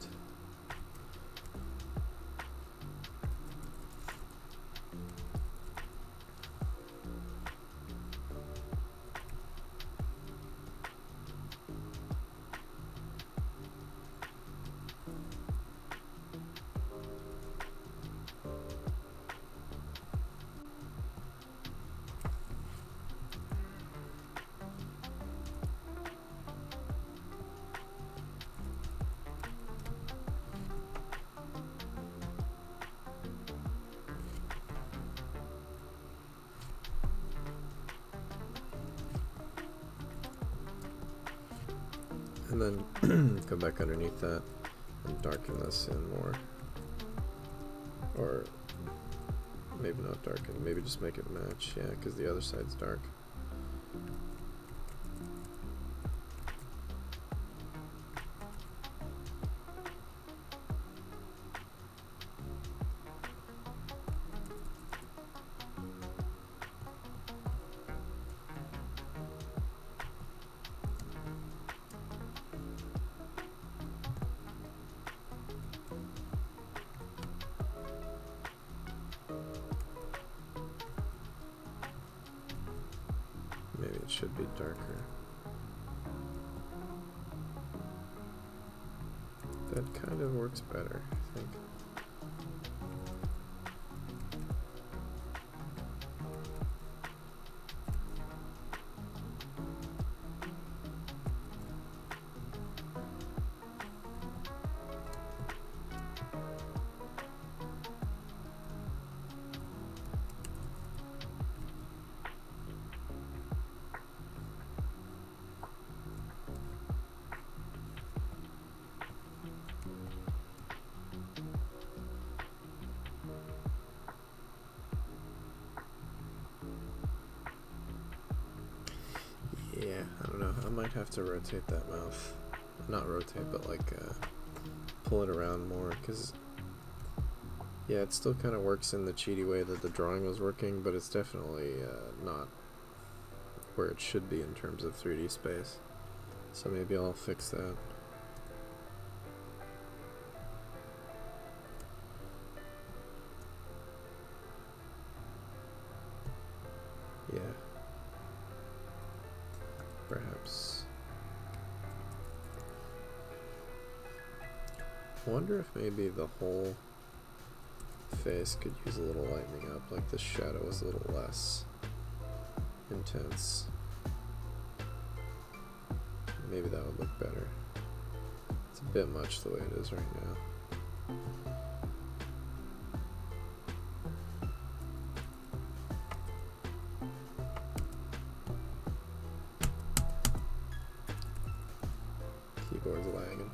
And then come back underneath that and darken this in more. Or maybe not darken, maybe just make it match, yeah, because the other side's dark. Maybe it should be darker. That kind of works better, I think. Yeah, I don't know. I might have to rotate that mouth. Not rotate, but like pull it around more, because yeah, it still kind of works in the cheaty way that the drawing was working, but it's definitely not where it should be in terms of 3D space. So maybe I'll fix that. Yeah. Perhaps. I wonder if maybe the whole face could use a little lightening up, like the shadow was a little less intense. Maybe that would look better. It's a bit much the way it is right now. Keyboard's lagging.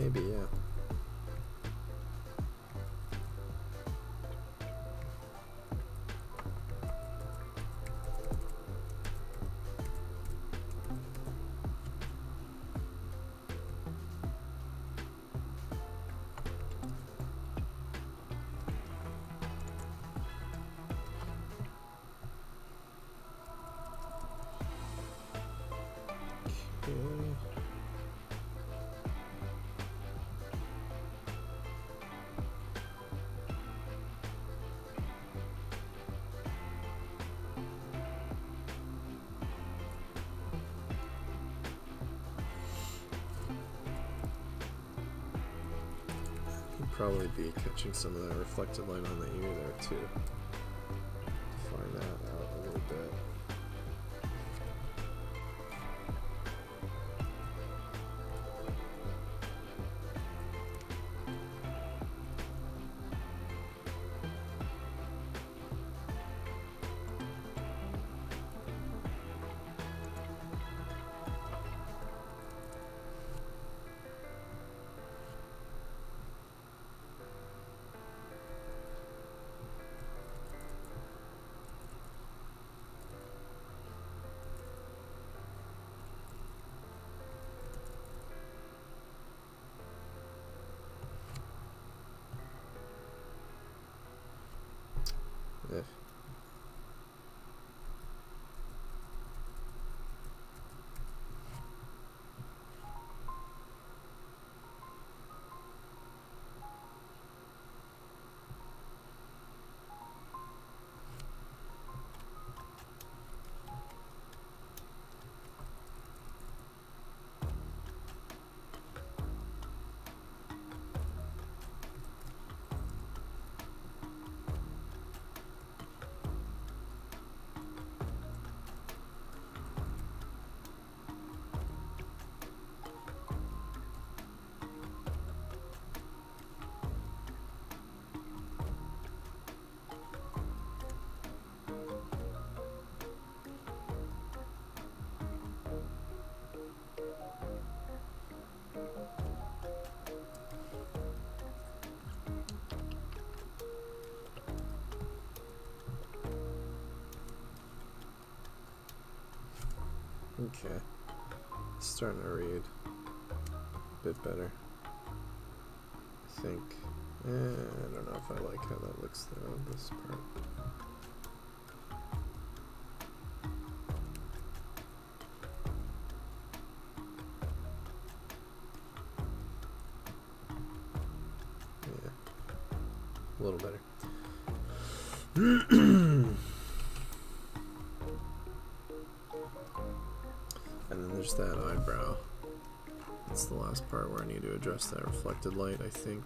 Maybe, yeah. Probably be catching some of that reflected light on the ear there too. Find that out a little bit. Yeah. Okay, starting to read a bit better. I think. I don't know if I like how that looks though, this part. Yeah, a little better. And then there's that eyebrow. That's the last part where I need to address that reflected light, I think.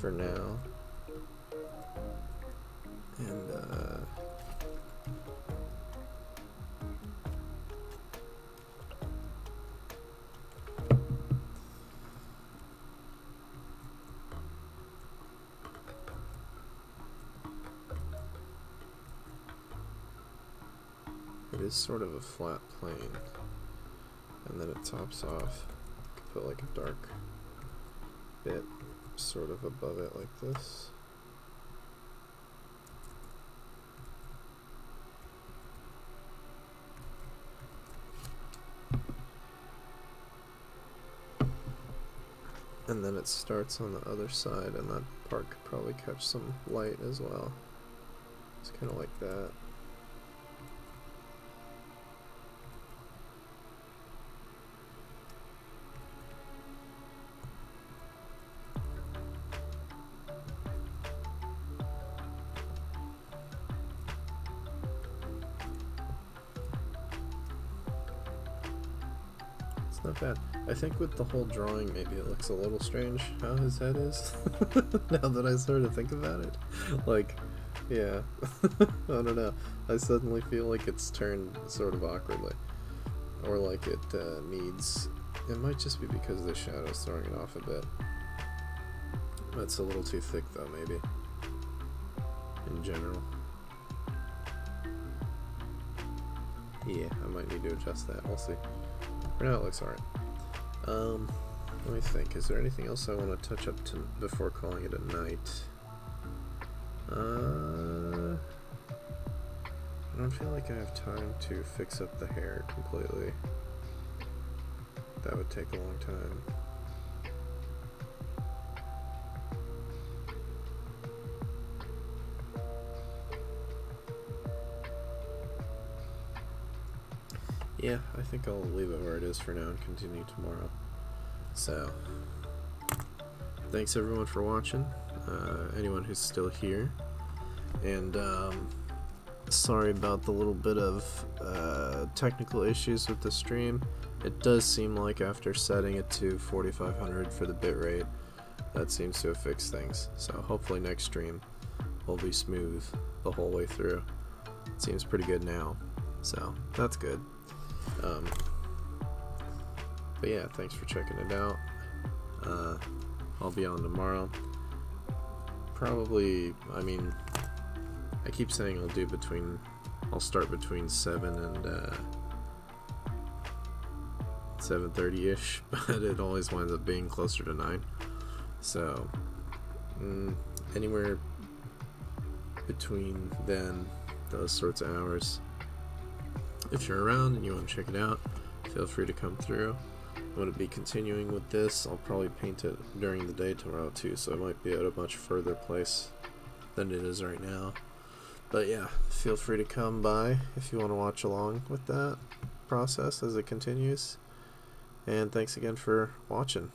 For now. And it is sort of a flat plane, and then it tops off. Put like a dark bit sort of above it like this. And then it starts on the other side, and that part could probably catch some light as well. It's kind of like that. Not bad. I think with the whole drawing, maybe it looks a little strange how his head is. Now that I sort of think about it, like, yeah, I don't know. I suddenly feel like it's turned sort of awkwardly, or like it needs. It might just be because the shadow's throwing it off a bit. It's a little too thick, though, maybe. In general. Yeah, I might need to adjust that. We'll see. For now, it looks alright. Let me think. Is there anything else I want to touch up to before calling it a night? I don't feel like I have time to fix up the hair completely. That would take a long time. Yeah, I think I'll leave it where it is for now and continue tomorrow. So, thanks everyone for watching, anyone who's still here, and sorry about the little bit of technical issues with the stream. It does seem like after setting it to 4500 for the bitrate, that seems to have fixed things. So hopefully next stream will be smooth the whole way through. It seems pretty good now, so that's good. But yeah, thanks for checking it out. I'll be on tomorrow. Probably, I mean, I keep saying I'll start between 7 and 7:30ish, but it always winds up being closer to 9. So, anywhere between then, those sorts of hours. If you're around and you want to check it out, feel free to come through. I'm going to be continuing with this. I'll probably paint it during the day tomorrow too, so it might be at a much further place than it is right now. But yeah, feel free to come by if you want to watch along with that process as it continues. And thanks again for watching.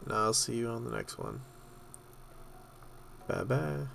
And I'll see you on the next one. Bye bye.